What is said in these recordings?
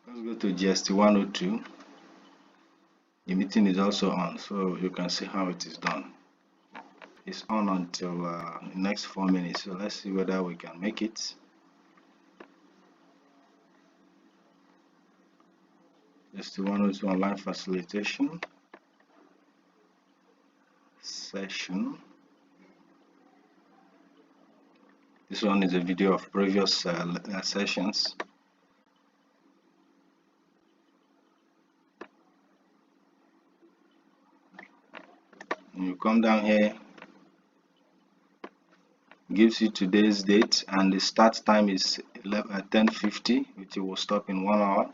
Let's go to GST 102. The meeting is also on, so you can see how it is done. It's on until the next 4 minutes, so let's see whether we can make it. GST 102 online facilitation session. This one is a video of previous sessions. You come down here, gives you today's date, and the start time is 10:50, which will stop in 1 hour.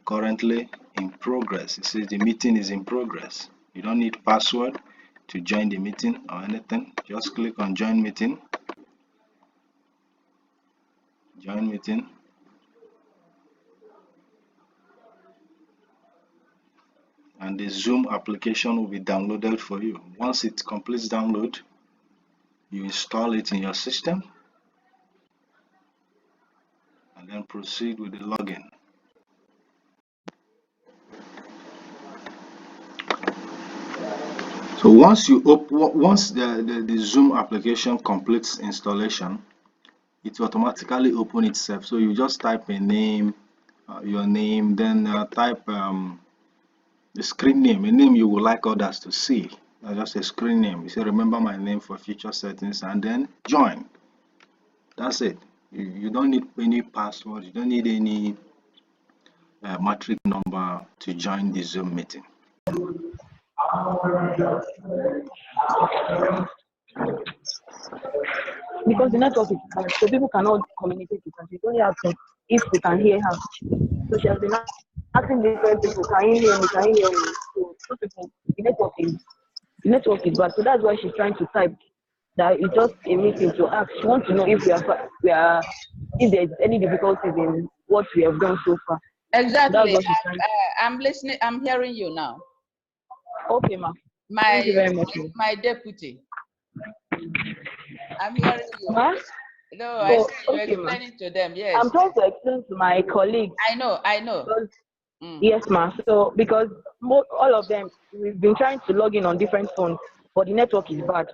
Currently in progress. It says the meeting is in progress. You don't need password to join the meeting or anything. Just click on join meeting. Join meeting. And the Zoom application will be downloaded for you. Once it completes download, you install it in your system and then proceed with the login. So once the Zoom application completes installation, it will automatically open itself. So you just type a name, your name, then type the screen name, a name you would like others to see. Just a screen name. You say remember my name for future settings, and then join. That's it. You don't need any password. You don't need any matric number to join the Zoom meeting. Because the network is bad, so people cannot communicate with her. She's only asking if we can hear her. So she has been asking different people, can you hear me? Can you hear me? So those people, the network is bad. So that's why she's trying to type that it's just a meeting to ask. She wants to know if if there's any difficulties in what we have done so far. Exactly. I'm listening. I'm hearing you now. Okay, ma'am. Thank you very much. My deputy. I'm hearing you. Ma? No, I said you're explaining to them. Yes. I'm trying to explain to my colleagues. I know. Because, yes, ma'am. So because all of them, we've been trying to log in on different phones, but the network is bad.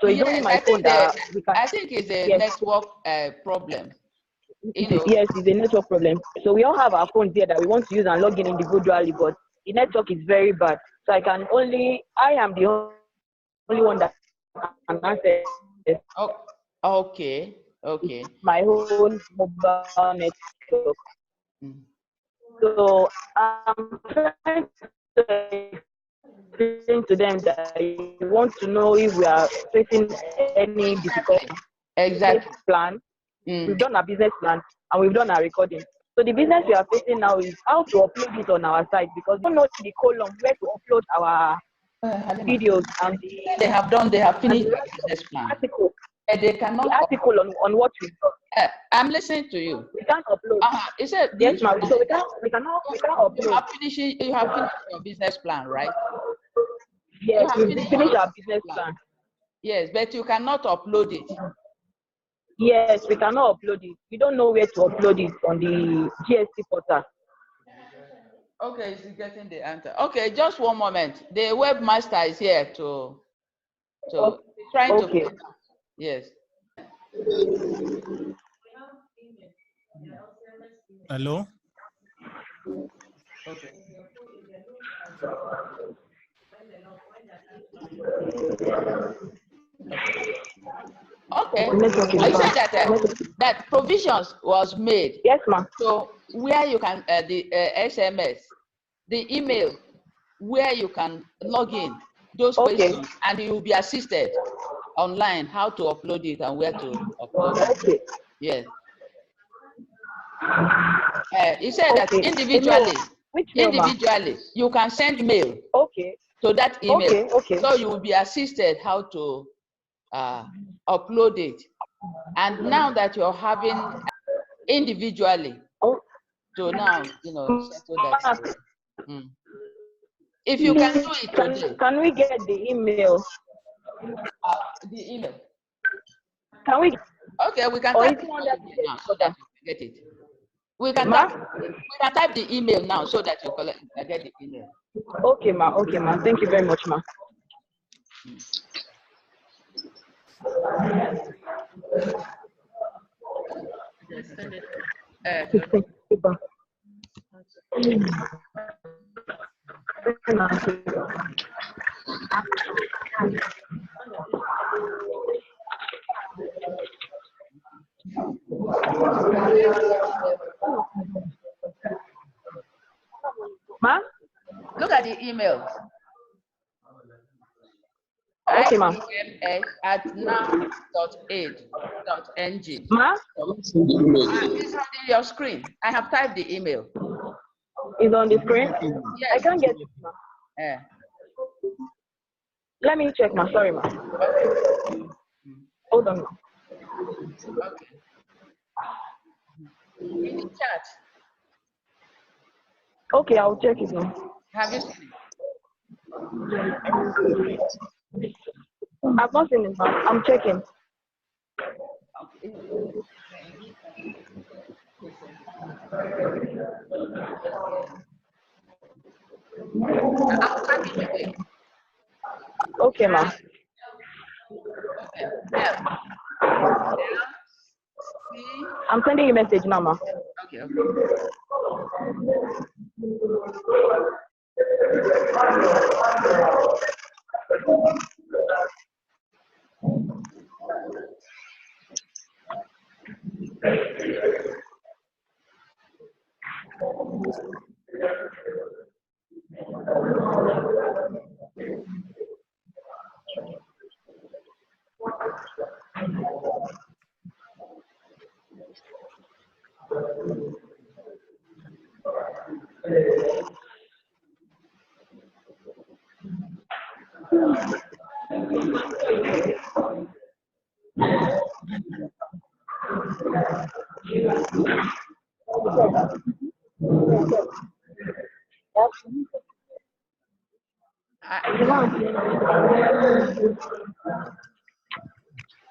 So it's only my phone that we can. I think it's a network problem. Yes, it's a network problem. So we all have our phones there that we want to use and log in individually, but the network is very bad. So I am the only one that can access. Oh, okay. My whole mobile network. So I'm trying to explain to them that you want to know if we are facing any difficulty. Exactly. Plan. We've done our business plan and we've done our recording. So the business we are facing now is how to upload it on our site, because we don't know the column where to upload our videos and they have finished the business plan. Article. They cannot. The article on what we've done. I'm listening to you. We can't upload. It said yes, ma'am. So we cannot upload. You have finished your business plan, right? Yes, we've finished our business plan. Yes, but you cannot upload it. Yes, we cannot upload it. We don't know where to upload it on the GST portal. Okay, she's getting the answer. Okay, just one moment. The webmaster is here to trying to. Yes. Hello. Okay. Okay. I said that provisions was made. Yes, ma'am. So where you can the SMS, the email, where you can log in, those questions, and you will be assisted online how to upload it and where to upload it. Okay. Yes. He said that individually, you can send mail. Okay. To that email. Okay. So you will be assisted how to upload it. And now that you're having individually, so now settle that. If you can do it today. Can we get the email? The email. Can we? Okay, we can. Or now so that you get it. We can type the email now so that you get the email. Okay, ma. Okay, ma. Thank you very much, ma. Just send it. Super. Ma? Look at the email. Okay, ma. ims@noun.aid.ng. Ma? It's on your screen. I have typed the email. Is on the screen? Yes. I can't get it, ma. Let me check, ma. Sorry, ma. Okay. Hold on. Okay. In the chat. Okay, I'll check it now. Have you seen it? I've not seen it, ma. I'm checking. Okay, ma. Okay. I'm sending you a message now, ma. Okay.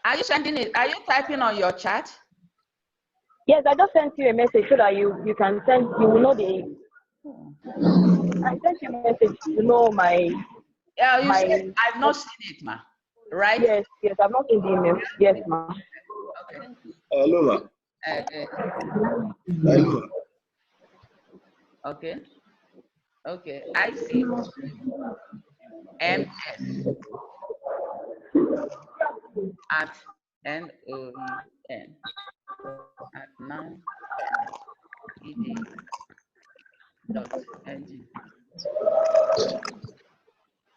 Are you sending it? Are you typing on your chat? Yes, I just sent you a message so that you can send, you will know the. I sent you a message to know my. Yeah, you said I've not seen it, ma. Right? Yes, I've not seen the email. Yes, ma. Okay. Hello, ma. Hello. Okay. Okay, I see. MS at NOUN at noun.ed.ng.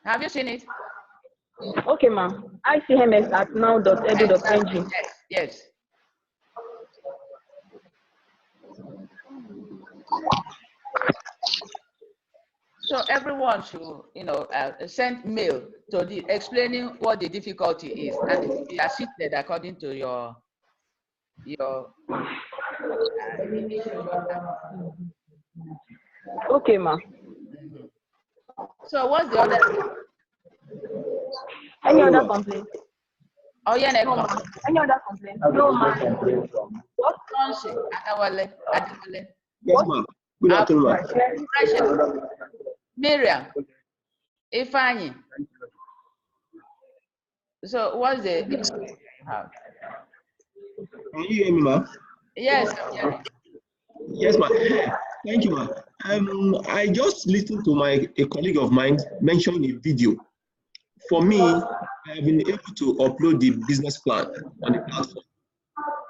Have you seen it? Okay, ma. ICMS at now.edu.ng. Yes. So everyone should, send mail to the explaining what the difficulty is, and it will be assisted according to your Okay, ma. So what's the other? Any other complaint? Oh yeah, no, ma. Any other complaint? No, ma. What? Yes, ma'am. Good afternoon, ma'am. Miriam, Ifeanyi. So what's the issue you have? Can you hear me, ma'am? Yes, I'm hearing. Yes, ma'am. Thank you, ma'am. I just listened to a colleague of mine mention a video. For me, I have been able to upload the business plan on the platform.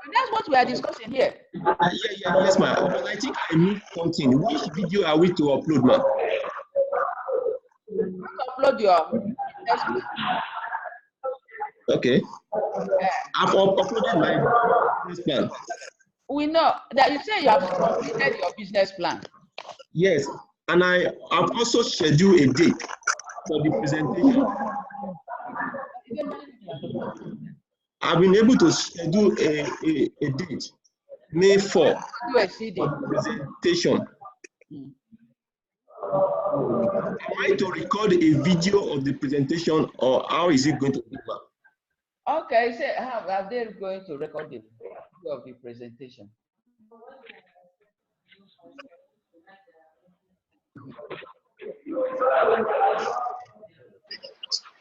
And that's what we are discussing here. Yes, ma'am. But I think I missed something. Which video are we to upload, ma'am? Upload your business plan. Okay. I've uploaded my business plan. We know that you say you have completed your business plan. Yes, and I have also scheduled a date for the presentation. I've been able to schedule a date, May 4, for the presentation. Am I to record a video of the presentation, or how is it going to be? Okay, so how are they going to record the video of the presentation?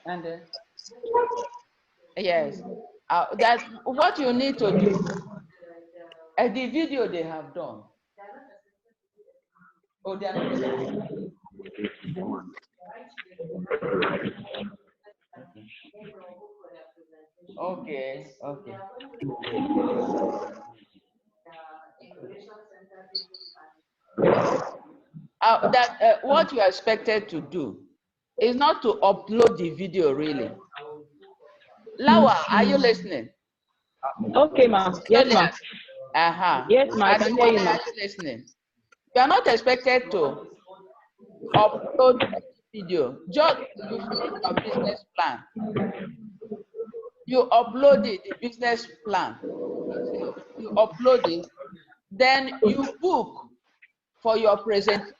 And yes, that what you need to do. The video they have done. Oh, they are not. Okay, okay. What you are expected to do is not to upload the video, really. Lawa, are you listening? Okay, ma'am. Yes, ma'am. Yes, ma'am. I can hear you, ma'am. Are you listening? You are not expected to upload the video. Just you finish your business plan. You upload it, the business plan. You upload it. Then you book for your presentation.